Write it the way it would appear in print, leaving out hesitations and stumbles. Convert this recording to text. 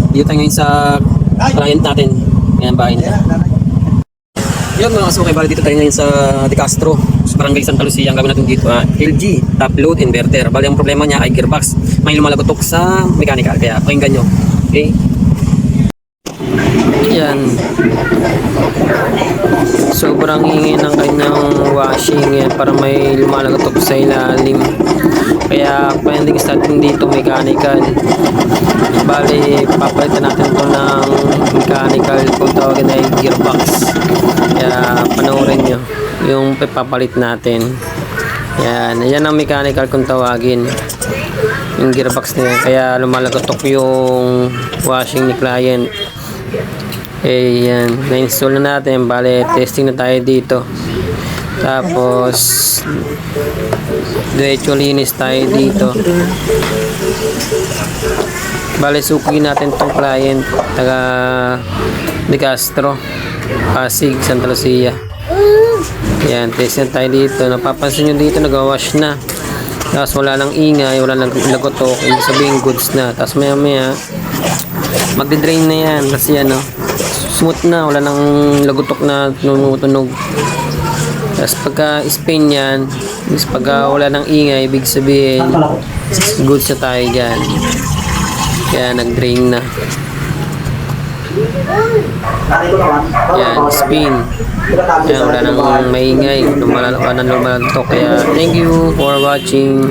Dito tayo ngayon sa client natin. Ngayon bahay nila. Yun mga kasukay, bali dito tayo ngayon sa De Castro, sa Barangay Santa Lucia. Ang gagawin natin dito, LG top load inverter. Bali ang problema niya ay gearbox. May lumalagotok sa mechanical, kaya pakinggan nyo. Okay? Yan. Sobrang ingay ng kanyang washing yan, para may lumalagotok sa ilalim. Kaya pending starting dito mechanical. Bali papalitan natin ito ng mechanical kung tawagin ay gearbox. Kaya panoorin nyo yung papalit natin. Yan ang mechanical kung tawagin, yung gearbox niya. Kaya lumalagotok yung washing ni client. Yan, na-install na natin. Bali testing na tayo dito. Tapos diretso linis tayo dito. Bale suki natin tong client, taga De Castro, Pasig, Santa Lucia. Yan, test na tayo dito. Napapansin nyo dito nag-wash na, tapos wala nang ingay, wala nang lagotok. Ibig sabihin goods na. Tapos maya maya magde-drain na yan kasi ano, smooth na, wala nang lagotok na tumutunog. Tapos pagka spin yan, pagka wala nang ingay, ibig sabihin goods na tayo dyan. Kaya nag-drain na. Yan, spin. Yan, wala nang maingay, lumalatok. Kaya thank you for watching.